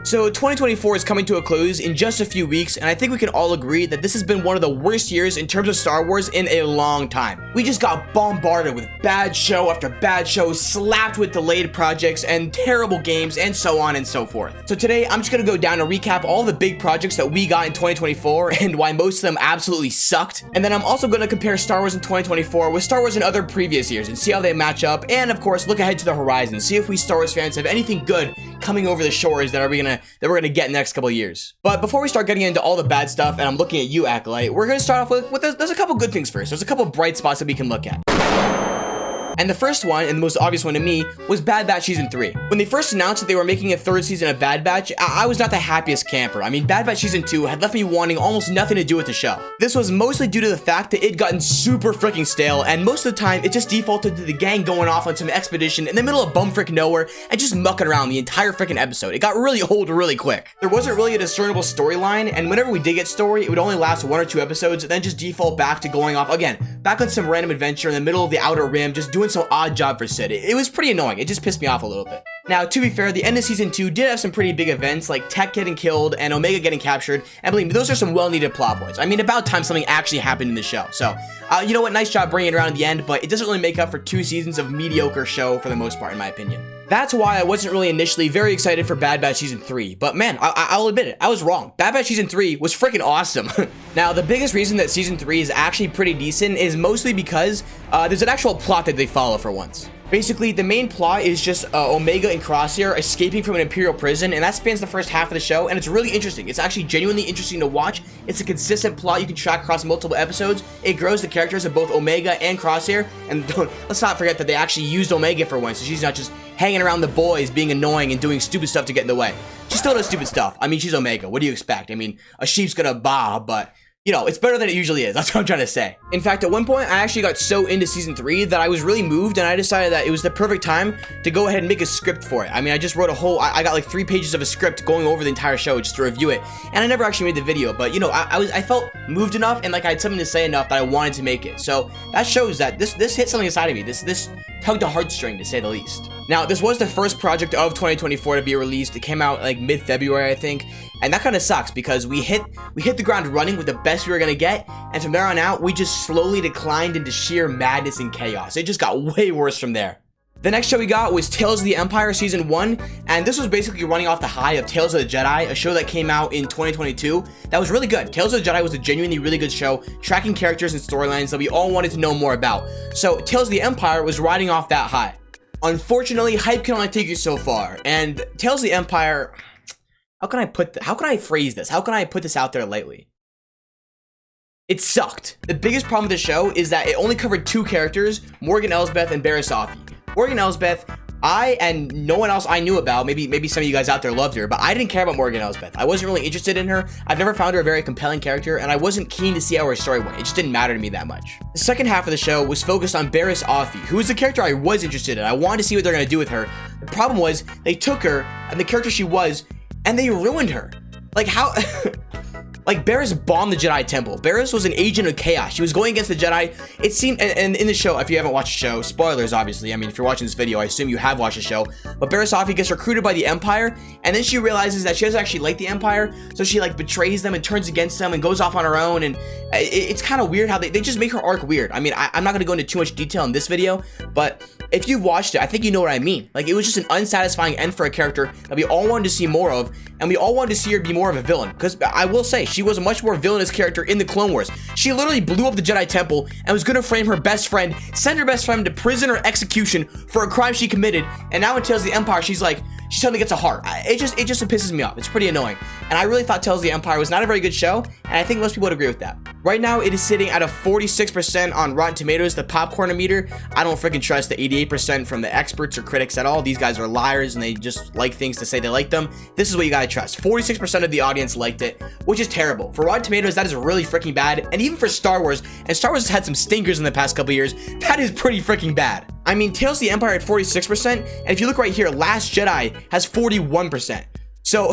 So 2024 is coming to a close in just a few weeks, and I think we can all agree that this has been one of the worst years in terms of Star Wars in a long time. We just got bombarded with bad show after bad show, slapped with delayed projects and terrible games, and so on and so forth. So today, I'm just gonna go down and recap all the big projects that we got in 2024 and why most of them absolutely sucked. And then I'm also gonna compare Star Wars in 2024 with Star Wars in other previous years and see how they match up, and of course, look ahead to the horizon, see if we Star Wars fans have anything good coming over the shores that we're gonna get in the next couple of years. But before we start getting into all the bad stuff, and I'm looking at you, Acolyte, we're gonna start off with there's a couple good things first. There's a couple bright spots that we can look at. And the first one, and the most obvious one to me, was Bad Batch Season 3. When they first announced that they were making a third season of Bad Batch, I was not the happiest camper. I mean, Bad Batch Season 2 had left me wanting almost nothing to do with the show. This was mostly due to the fact that it'd gotten super freaking stale, and most of the time, it just defaulted to the gang going off on some expedition in the middle of bumfrick nowhere and just mucking around the entire freaking episode. It got really old really quick. There wasn't really a discernible storyline, and whenever we did get story, it would only last 1 or 2 episodes, and then just default back to going off, again, back on some random adventure in the middle of the Outer Rim, just doing some odd job for Sid. It was pretty annoying. It just pissed me off a little bit. Now, to be fair, the end of Season 2 did have some pretty big events, like Tech getting killed and Omega getting captured, and believe me, those are some well-needed plot points. I mean, about time something actually happened in the show. So, you know what, nice job bringing it around at the end, but it doesn't really make up for 2 seasons of mediocre show for the most part, in my opinion. That's why I wasn't really initially very excited for Bad Batch Season 3, but man, I'll admit it, I was wrong. Bad Batch Season 3 was freaking awesome. Now, the biggest reason that Season 3 is actually pretty decent is mostly because there's an actual plot that they follow for once. Basically, the main plot is just Omega and Crosshair escaping from an Imperial prison, and that spans the first half of the show, and it's really interesting. It's actually genuinely interesting to watch. It's a consistent plot you can track across multiple episodes. It grows the characters of both Omega and Crosshair, and let's not forget that they actually used Omega for once, so she's not just hanging around the boys, being annoying and doing stupid stuff to get in the way. She still does stupid stuff. I mean, she's Omega. What do you expect? I mean, a sheep's gonna baa, but you know, it's better than it usually is. That's what I'm trying to say. In fact, at one point, I actually got so into Season 3 that I was really moved, and I decided that it was the perfect time to go ahead and make a script for it. I mean, I just wrote I got like 3 pages of a script going over the entire show just to review it, and I never actually made the video, but you know, I felt moved enough and like I had something to say enough that I wanted to make it. So that shows that this hit something inside of me. This tugged a heartstring, to say the least. Now, this was the first project of 2024 to be released. It came out like mid-February, I think, and that kind of sucks because we hit the ground running with the best we were gonna get, and from there on out, we just slowly declined into sheer madness and chaos. It just got way worse from there. The next show we got was Tales of the Empire Season 1, and this was basically running off the high of Tales of the Jedi, a show that came out in 2022 that was really good. Tales of the Jedi was a genuinely really good show, tracking characters and storylines that we all wanted to know more about. So Tales of the Empire was riding off that high. Unfortunately, hype can only take you so far, and Tales of the Empire, how can I phrase this? How can I put this out there lightly? It sucked. The biggest problem with the show is that it only covered 2 characters, Morgan Elsbeth and Barriss Offee. Morgan Elsbeth, I and no one else I knew about, maybe some of you guys out there loved her, but I didn't care about Morgan Elsbeth. I wasn't really interested in her. I've never found her a very compelling character, and I wasn't keen to see how her story went. It just didn't matter to me that much. The second half of the show was focused on Barriss Offee, who was the character I was interested in. I wanted to see what they're going to do with her. The problem was, they took her, and the character she was, and they ruined her. Like, how... Like, Barriss bombed the Jedi Temple. Barriss was an agent of chaos. She was going against the Jedi. It seemed, and in the show, if you haven't watched the show, spoilers, obviously. I mean, if you're watching this video, I assume you have watched the show. But Barriss Offee gets recruited by the Empire, and then she realizes that she doesn't actually like the Empire, so she, like, betrays them and turns against them and goes off on her own, and it's kind of weird how they just make her arc weird. I mean, I'm not going to go into too much detail in this video, but if you watched it, I think you know what I mean. Like, it was just an unsatisfying end for a character that we all wanted to see more of, and we all wanted to see her be more of a villain, because I will say, she was a much more villainous character in the Clone Wars. She literally blew up the Jedi Temple and was gonna frame her best friend, send her best friend to prison or execution for a crime she committed, and now in Tales of the Empire, she suddenly gets a heart. It just pisses me off. It's pretty annoying. And I really thought Tales of the Empire was not a very good show, and I think most people would agree with that. Right now, it is sitting at a 46% on Rotten Tomatoes, the popcorn meter. I don't freaking trust the 88% from the experts or critics at all. These guys are liars, and they just like things to say they like them. This is what you gotta trust. 46% of the audience liked it, which is terrible. For Rotten Tomatoes, that is really freaking bad, and even for Star Wars, and Star Wars has had some stinkers in the past couple years, that is pretty freaking bad. I mean, Tales of the Empire at 46%, and if you look right here, Last Jedi has 41%. So,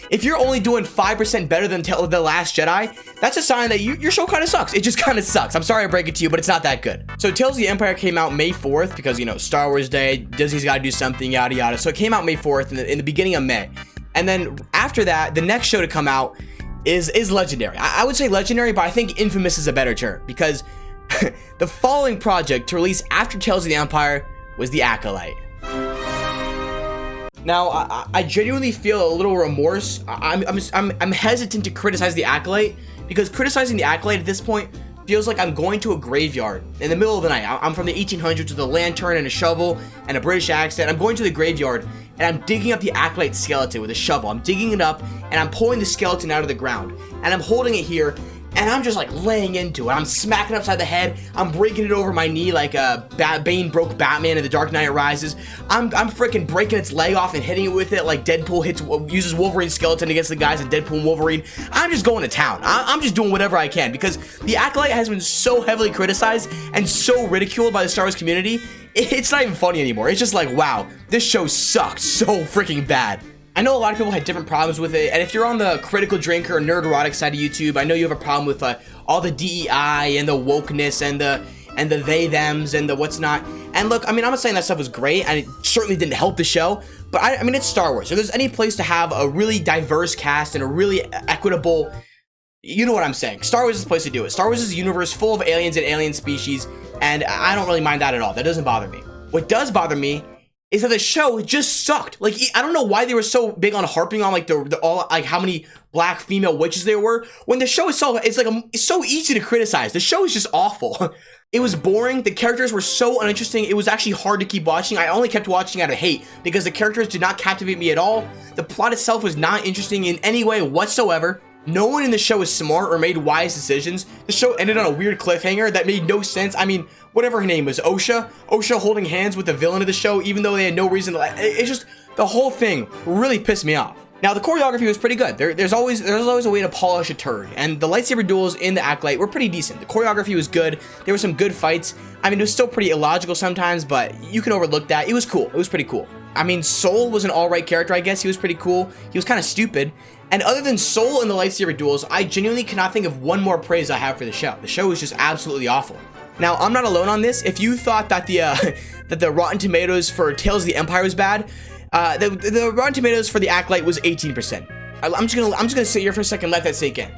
if you're only doing 5% better than The Last Jedi, that's a sign that your show kind of sucks. It just kind of sucks. I'm sorry I break it to you, but it's not that good. So, Tales of the Empire came out May 4th because, you know, Star Wars Day, Disney's got to do something, yada yada. So, it came out May 4th in the beginning of May. And then after that, the next show to come out is legendary. I would say legendary, but I think infamous is a better term, because the following project to release after Tales of the Empire was The Acolyte. Now, I genuinely feel a little remorse. I'm hesitant to criticize The Acolyte, because criticizing The Acolyte at this point feels like I'm going to a graveyard in the middle of the night. I'm from the 1800s with a lantern and a shovel and a British accent. I'm going to the graveyard and I'm digging up the Acolyte skeleton with a shovel. I'm digging it up and I'm pulling the skeleton out of the ground, and I'm holding it here and I'm just like laying into it. I'm smacking it upside the head. I'm breaking it over my knee like Bane broke Batman in The Dark Knight Rises. I'm freaking breaking its leg off and hitting it with it like Deadpool uses Wolverine's skeleton against the guys in Deadpool and Wolverine. I'm just going to town. I'm just doing whatever I can, because The Acolyte has been so heavily criticized and so ridiculed by the Star Wars community. It's not even funny anymore. It's just like, wow, this show sucked so freaking bad. I know a lot of people had different problems with it, and if you're on the critical drinker or nerd erotic side of YouTube, I know you have a problem with all the DEI and the wokeness and the they thems and the what's not. And look, I mean, I'm not saying that stuff was great, and it certainly didn't help the show, but I mean, it's Star Wars. If there's any place to have a really diverse cast and a really equitable, you know what I'm saying, Star Wars is the place to do it. Star Wars is a universe full of aliens and alien species, and I don't really mind that at all. That doesn't bother me. What does bother me is that the show just sucked. Like, I don't know why they were so big on harping on like like how many black female witches there were, when the show itself, it's so easy to criticize. The show is just awful. It was boring. The characters were so uninteresting. It was actually hard to keep watching. I only kept watching out of hate because the characters did not captivate me at all. The plot itself was not interesting in any way whatsoever. No one in the show was smart or made wise decisions. The show ended on a weird cliffhanger that made no sense. I mean, whatever her name was, Osha holding hands with the villain of the show, even though they had no reason to. It's just, the whole thing really pissed me off. Now, the choreography was pretty good. There's always a way to polish a turd, and the lightsaber duels in the Acolyte were pretty decent. The choreography was good. There were some good fights. I mean, it was still pretty illogical sometimes, but you can overlook that. It was cool. It was pretty cool. I mean, Soul was an alright character, I guess. He was pretty cool. He was kind of stupid. And other than Soul and the lightsaber duels, I genuinely cannot think of one more praise I have for the show. The show is just absolutely awful. Now, I'm not alone on this. If you thought that the Rotten Tomatoes for Tales of the Empire was bad, the Rotten Tomatoes for the Acolyte was 18%. I'm just gonna sit here for a second, let that sink in.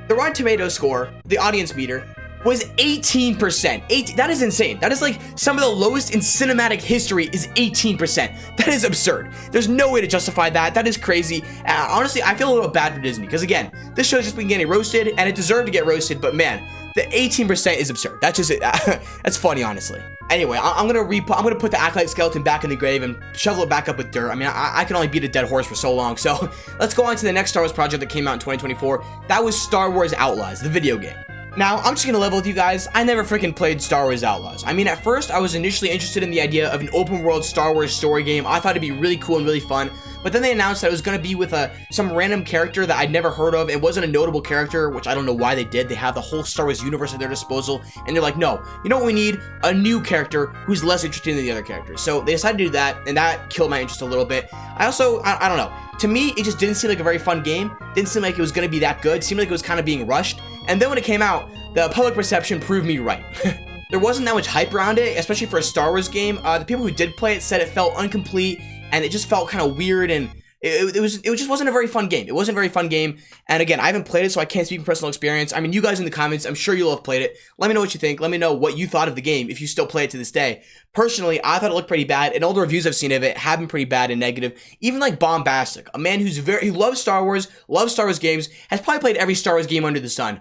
The Rotten Tomatoes score, the audience meter, was 18%. That is insane. That is like some of the lowest in cinematic history is 18%. That is absurd. There's no way to justify that. That is crazy. Honestly, I feel a little bad for Disney, because again, this show's just been getting roasted, and it deserved to get roasted, but man, the 18% is absurd. That's just it. That's funny, honestly. Anyway, I'm gonna put the Acolyte skeleton back in the grave and shovel it back up with dirt. I mean, I can only beat a dead horse for so long. So let's go on to the next Star Wars project that came out in 2024. That was Star Wars Outlaws, the video game. Now, I'm just gonna level with you guys. I never freaking played Star Wars Outlaws. I mean, at first, I was initially interested in the idea of an open world Star Wars story game. I thought it'd be really cool and really fun. But then they announced that it was gonna be with some random character that I'd never heard of. It wasn't a notable character, which I don't know why they did. They have the whole Star Wars universe at their disposal, and they're like, no, you know what we need? A new character who's less interesting than the other characters. So they decided to do that, and that killed my interest a little bit. I don't know. To me, it just didn't seem like a very fun game. Didn't seem like it was gonna be that good. It seemed like it was kind of being rushed. And then when it came out, the public perception proved me right. There wasn't that much hype around it, especially for a Star Wars game. The people who did play it said it felt incomplete, and it just felt kind of weird, and it just wasn't a very fun game. It wasn't a very fun game, and again, I haven't played it, so I can't speak from personal experience. I mean, you guys in the comments, I'm sure you'll have played it. Let me know what you think. Let me know what you thought of the game, if you still play it to this day. Personally, I thought it looked pretty bad, and all the reviews I've seen of it have been pretty bad and negative. Even like Bombastic, a man who loves Star Wars games, has probably played every Star Wars game under the sun.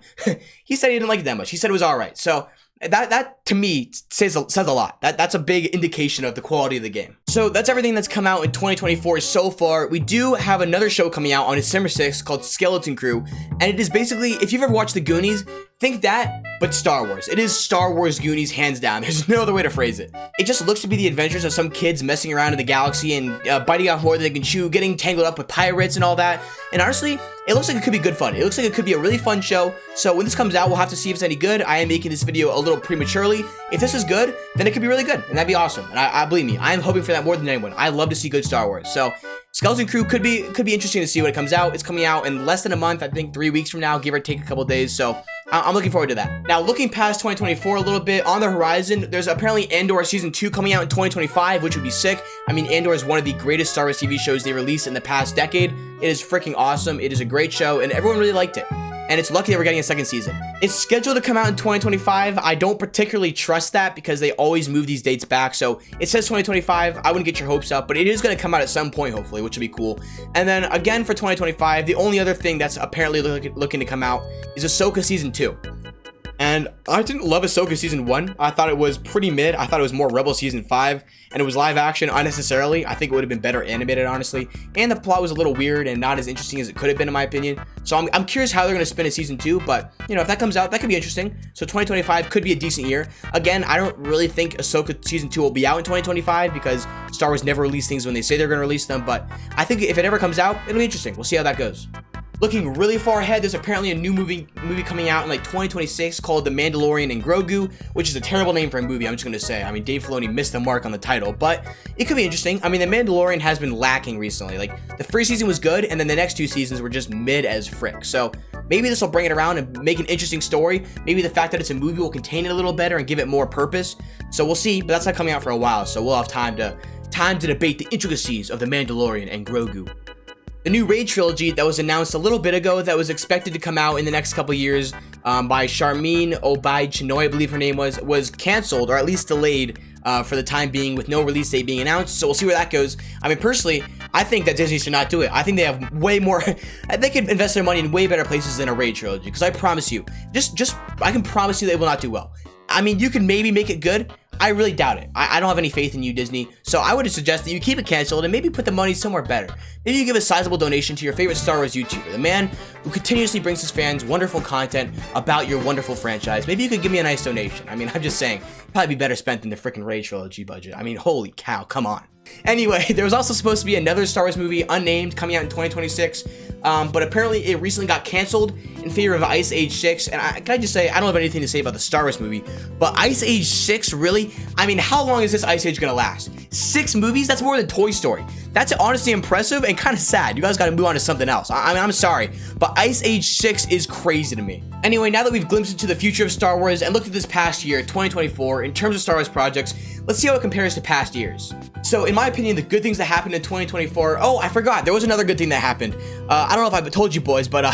He said he didn't like it that much. He said it was alright, so that to me says a lot. That's a big indication of the quality of the game. So that's everything that's come out in 2024 so far. We do have another show coming out on December 6th called Skeleton Crew, and it is basically, if you've ever watched The Goonies, think that, but Star Wars. It is Star Wars Goonies, hands down. There's no other way to phrase it. It just looks to be the adventures of some kids messing around in the galaxy and biting off more than they can chew, getting tangled up with pirates and all that. And honestly, it looks like it could be good fun. It looks like it could be a really fun show. So when this comes out, we'll have to see if it's any good. I am making this video a little prematurely. If this is good, then it could be really good, and that'd be awesome. And I believe me, I am hoping for that more than anyone. I love to see good Star Wars. So Skeleton Crew could be interesting to see when it comes out. It's coming out in less than a month, I think 3 weeks from now, give or take a couple days. So I'm looking forward to that. Now, looking past 2024 a little bit, on the horizon, there's apparently Andor Season 2 coming out in 2025, which would be sick. I mean, Andor is one of the greatest Star Wars TV shows they released in the past decade. It is freaking awesome. It is a great show, and everyone really liked it. And it's lucky that we're getting a second season. It's scheduled to come out in 2025. I don't particularly trust that because they always move these dates back. So it says 2025. I wouldn't get your hopes up, but it is going to come out at some point, hopefully, which would be cool. And then again for 2025, the only other thing that's apparently looking to come out is Ahsoka Season 2. And I didn't love Ahsoka Season 1. I thought it was pretty mid. I thought it was more Rebel Season 5. And it was live action unnecessarily. I think it would have been better animated, honestly. And the plot was a little weird and not as interesting as it could have been, in my opinion. So I'm curious how they're going to spin a Season 2. But, you know, if that comes out, that could be interesting. So 2025 could be a decent year. Again, I don't really think Ahsoka Season 2 will be out in 2025 because Star Wars never release things when they say they're going to release them. But I think if it ever comes out, it'll be interesting. We'll see how that goes. Looking really far ahead, there's apparently a new movie coming out in like 2026 called The Mandalorian and Grogu, which is a terrible name for a movie, I'm just going to say. I mean, Dave Filoni missed the mark on the title, but it could be interesting. I mean, The Mandalorian has been lacking recently. Like, the first season was good, and then the next two seasons were just mid as frick. So maybe this will bring it around and make an interesting story. Maybe the fact that it's a movie will contain it a little better and give it more purpose. So we'll see, but that's not coming out for a while, so we'll have time to debate the intricacies of The Mandalorian and Grogu. The new Raid trilogy that was announced a little bit ago that was expected to come out in the next couple years by Sharmeen Obaid-Chinoy, I believe her name was canceled or at least delayed for the time being with no release date being announced. So we'll see where that goes. I mean, personally, I think that Disney should not do it. I think they have way more, they could invest their money in way better places than a Raid trilogy because I promise you, I can promise you they will not do well. I mean, you can maybe make it good. I really doubt it. I don't have any faith in you, Disney. So I would suggest that you keep it canceled and maybe put the money somewhere better. Maybe you give a sizable donation to your favorite Star Wars YouTuber, the man who continuously brings his fans wonderful content about your wonderful franchise. Maybe you could give me a nice donation. I mean, I'm just saying, probably be better spent than the freaking Raid trilogy budget. I mean, holy cow, come on. Anyway, there was also supposed to be another Star Wars movie, unnamed, coming out in 2026, but apparently it recently got canceled in favor of Ice Age 6, and can I just say, I don't have anything to say about the Star Wars movie, but Ice Age 6, really? I mean, how long is this Ice Age gonna last? 6 movies? That's more than Toy Story. That's honestly impressive and kind of sad. You guys gotta move on to something else. I mean, I'm sorry, but Ice Age 6 is crazy to me. Anyway, now that we've glimpsed into the future of Star Wars and looked at this past year, 2024, in terms of Star Wars projects, let's see how it compares to past years. So, in my opinion, the good things that happened in 2024, oh, I forgot, there was another good thing that happened. I don't know if I've told you boys, but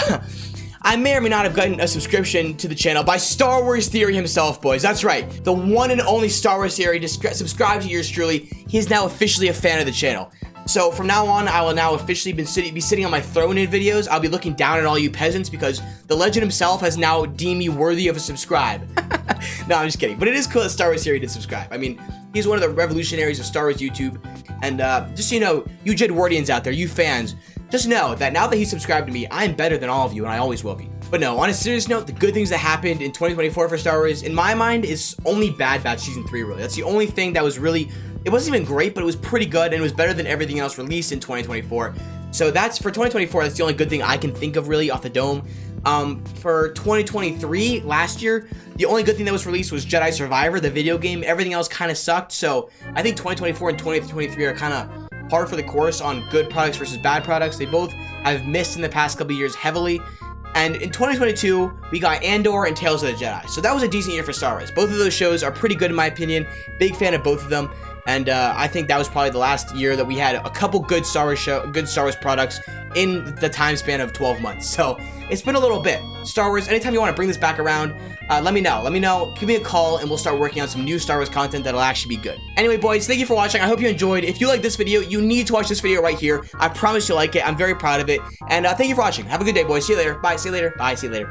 I may or may not have gotten a subscription to the channel by Star Wars Theory himself, boys. That's right, the one and only Star Wars Theory, subscribe to yours truly. He is now officially a fan of the channel. So from now on, I will now officially be sitting on my throne in videos. I'll be looking down at all you peasants because the legend himself has now deemed me worthy of a subscribe. No, I'm just kidding. But it is cool that Star Wars Theory did subscribe. I mean, he's one of the revolutionaries of Star Wars YouTube. And just so you know, you Jedwardians out there, you fans, just know that now that he's subscribed to me, I'm better than all of you, and I always will be. But no, on a serious note, the good things that happened in 2024 for Star Wars, in my mind, is only Bad Batch Season 3, really. That's the only thing that was really, it wasn't even great, but it was pretty good, and it was better than everything else released in 2024. So that's, for 2024, that's the only good thing I can think of, really, off the dome. For 2023, last year, the only good thing that was released was Jedi Survivor, the video game. Everything else kind of sucked, so I think 2024 and 2023 are kind of par for the course on good products versus bad products. They both have missed in the past couple years heavily. And in 2022, we got Andor and Tales of the Jedi. So that was a decent year for Star Wars. Both of those shows are pretty good in my opinion. Big fan of both of them. And I think that was probably the last year that we had a couple good Star Wars products in the time span of 12 months. So it's been a little bit. Star Wars, anytime you want to bring this back around, let me know, give me a call, and we'll start working on some new Star Wars content that'll actually be good. Anyway, boys, thank you for watching. I hope you enjoyed. If you like this video, you need to watch this video right here. I promise you'll like it. I'm very proud of it. And thank you for watching. Have a good day, boys. See you later. Bye. See you later. Bye. See you later.